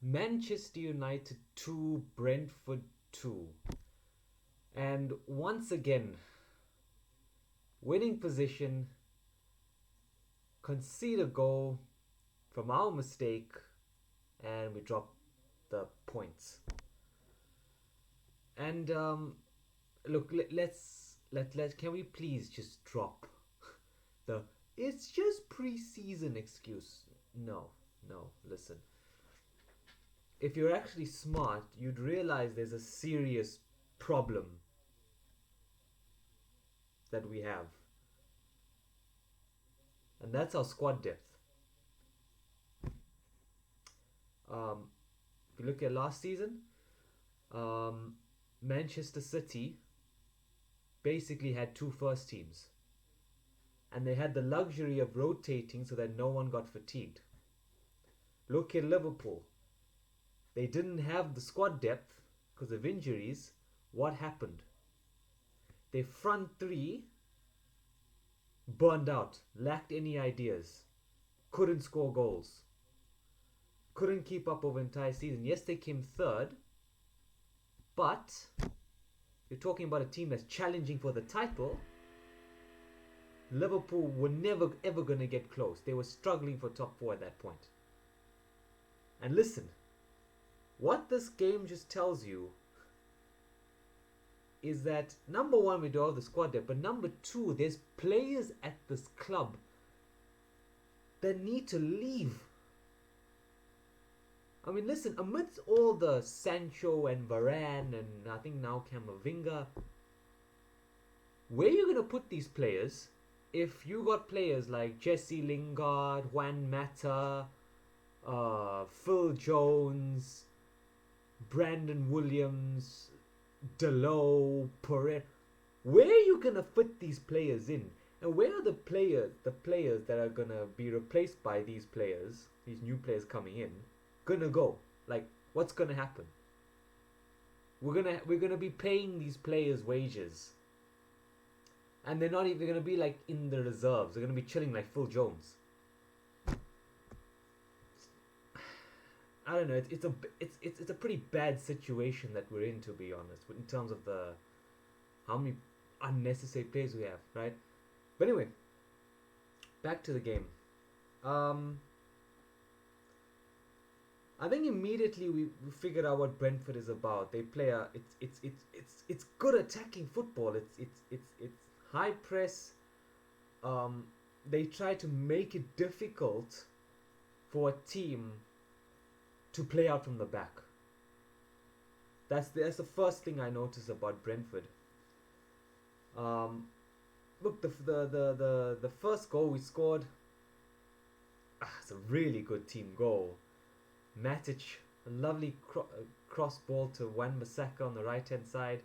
Manchester United 2, Brentford 2. And once again, winning position, concede a goal from our mistake, and we drop the points. And look, let can we please just drop the it's just pre-season excuse? No, no. Listen, if you're actually smart, you'd realize there's a serious problem that we have, and that's our squad depth. Um, if you look at last season, um, Manchester City basically had two first teams, and they had the luxury of rotating so that no one got fatigued. Look at Liverpool. They didn't have the squad depth because of injuries. What happened? Their front three burned out, lacked any ideas, couldn't score goals, couldn't keep up over the entire season. Yes, they came third, but you're talking about a team that's challenging for the title. Liverpool were never ever going to get close. They were struggling for top four at that point. And listen, what this game just tells you is that number one, we do have the squad depth, but number two, there's players at this club that need to leave. I mean, listen, amidst all the Sancho and Varane and I think now Camavinga, where are you going to put these players if you got players like Jesse Lingard, Juan Mata, Phil Jones, Brandon Williams, Delo, Pereira? Where are you going to fit these players in? And where are the players that are going to be replaced by these players, these new players coming in, gonna go? Like, what's gonna happen? We're gonna be paying these players wages, and they're not even gonna be like in the reserves. They're gonna be chilling like Phil Jones. I don't know. It's a pretty bad situation that we're in, to be honest, in terms of the how many unnecessary players we have, right? But anyway, back to the game. I think immediately we figured out what Brentford is about. They play it's good attacking football. It's high press. They try to make it difficult for a team to play out from the back. That's the first thing I noticed about Brentford. Look, the first goal we scored, it's a really good team goal. Matic, a lovely cross ball to Wan-Bissaka on the right hand side.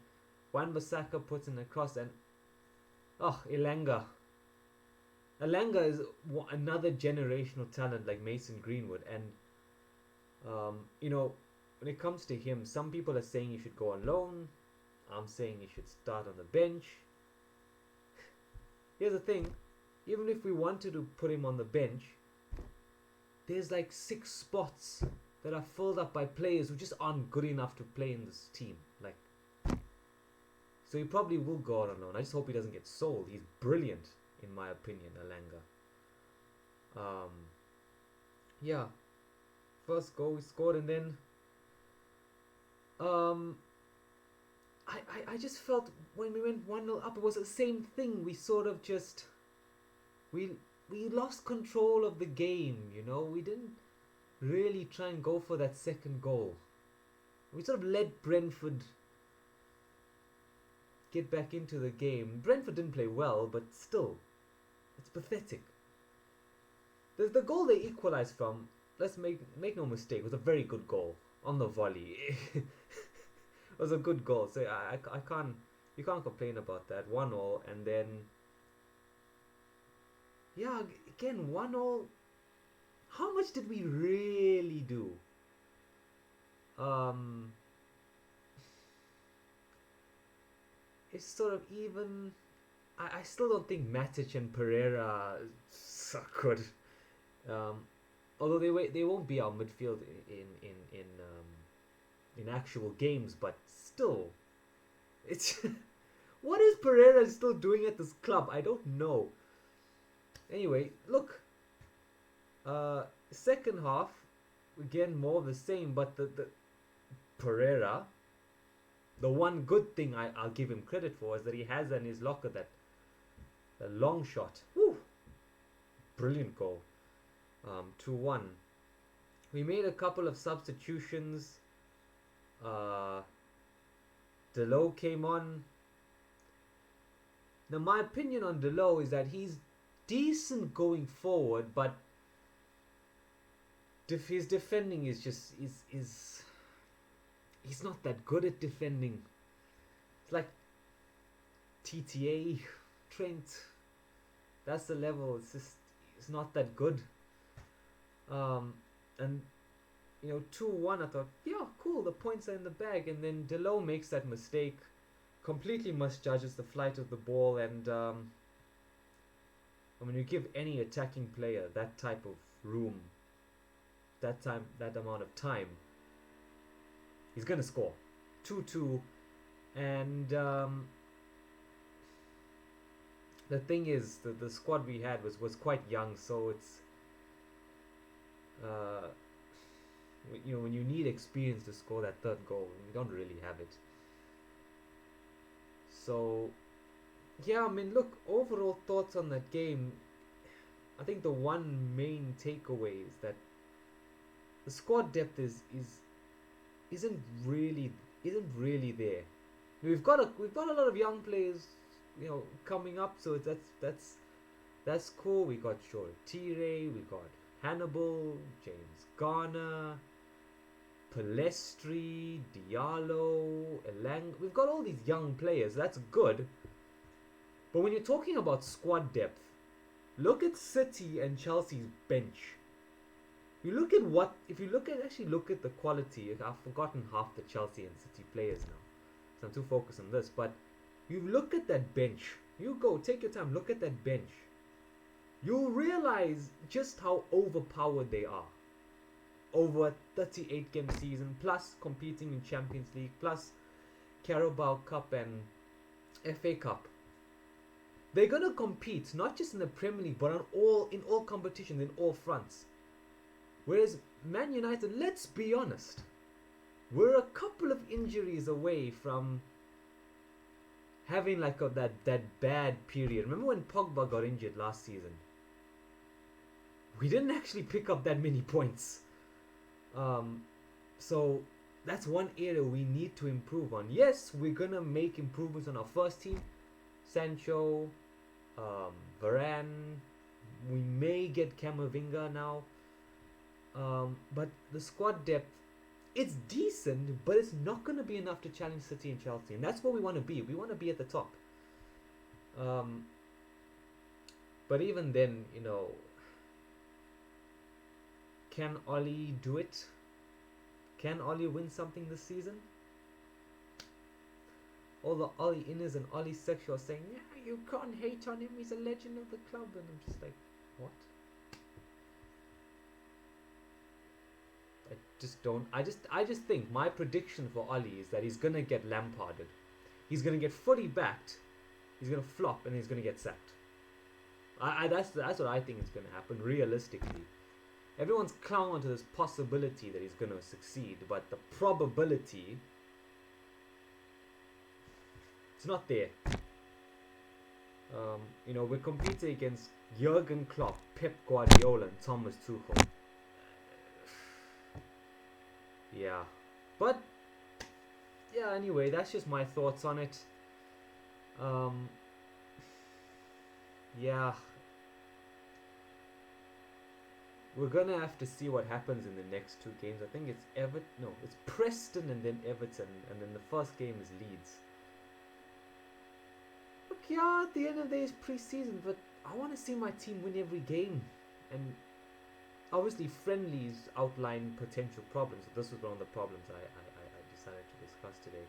Wan-Bissaka puts in a cross, and Elanga. Elanga is another generational talent like Mason Greenwood, and when it comes to him, some people are saying he should go on loan. I'm saying he should start on the bench. Here's the thing, even if we wanted to put him on the bench, there's like 6 spots that are filled up by players who just aren't good enough to play in this team. Like, so he probably will go out on loan. I just hope he doesn't get sold. He's brilliant, in my opinion, Elanga. Yeah, first goal we scored, and then I just felt when we went 1-0 up, it was the same thing. We sort of just we lost control of the game, We didn't really try and go for that second goal. We sort of let Brentford get back into the game. Brentford didn't play well, but still, it's pathetic. The goal they equalised from, let's make no mistake, was a very good goal on the volley. It was a good goal, so I can't, you can't complain about that. 1-0, and then yeah, again 1-0. How much did we really do? It's sort of even. I still don't think Matic and Pereira are good. Although they won't be our midfield in in actual games, but still, it's what is Pereira still doing at this club? I don't know. Anyway, look, second half again more of the same, but the Pereira. The one good thing I'll give him credit for is that he has in his locker that long shot. Woo! Brilliant goal. 2-1. We made a couple of substitutions. Delo came on. Now my opinion on Delo is that he's decent going forward, but his defending is just he's not that good at defending. It's like TTA, Trent. That's the level. It's not that good. And 2-1. I thought, yeah, cool. The points are in the bag. And then Delo makes that mistake, completely misjudges the flight of the ball, and you give any attacking player that type of room, that amount of time, he's gonna score. 2-2, and the thing is, the squad we had was quite young, so it's when you need experience to score that third goal, you don't really have it. So yeah, look, overall thoughts on that game. I think the one main takeaway is that the squad depth isn't really there. We've got a lot of young players, coming up, so that's cool. We got Shortire, we got Hannibal, James Garner, Palestri, Diallo, Elang. We've got all these young players. That's good. But when you're talking about squad depth, look at City and Chelsea's bench. If you look at the quality. I've forgotten half the Chelsea and City players now, so I'm too focused on this. But you look at that bench. You go, take your time, look at that bench. You'll realize just how overpowered they are. Over a 38 game season, plus competing in Champions League, plus Carabao Cup and FA Cup. They're gonna compete not just in the Premier League, but in all competitions, in all fronts. Whereas Man United, let's be honest, we're a couple of injuries away from having that bad period. Remember when Pogba got injured last season? We didn't actually pick up that many points. So that's one area we need to improve on. Yes, we're gonna make improvements on our first team. Sancho, Varane. We may get Camavinga now. But the squad depth, it's decent, but it's not going to be enough to challenge City and Chelsea. And that's what we want to be. We want to be at the top. But even then, can Oli do it? Can Oli win something this season? All the Oli inners and Oli sexual are saying, yeah, you can't hate on him. He's a legend of the club. And I'm just like, what? I just think my prediction for Oli is that he's gonna get Lamparded. He's gonna get fully backed. He's gonna flop and he's gonna get sacked. That's what I think is gonna happen realistically. Everyone's clinging onto this possibility that he's gonna succeed, but the probability, it's not there. We're competing against Jurgen Klopp, Pep Guardiola, and Thomas Tuchel. Yeah, but yeah, anyway, that's just my thoughts on it. Yeah, we're gonna have to see what happens in the next two games. I think it's it's Preston and then Everton, and then the first game is Leeds. Look, yeah, at the end of the day it's pre-season, but I want to see my team win every game, and obviously friendlies outline potential problems. So this was one of the problems I decided to discuss today.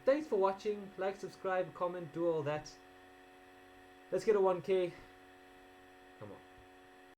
Thanks for watching. Like, subscribe, comment, do all that. Let's get a 1K.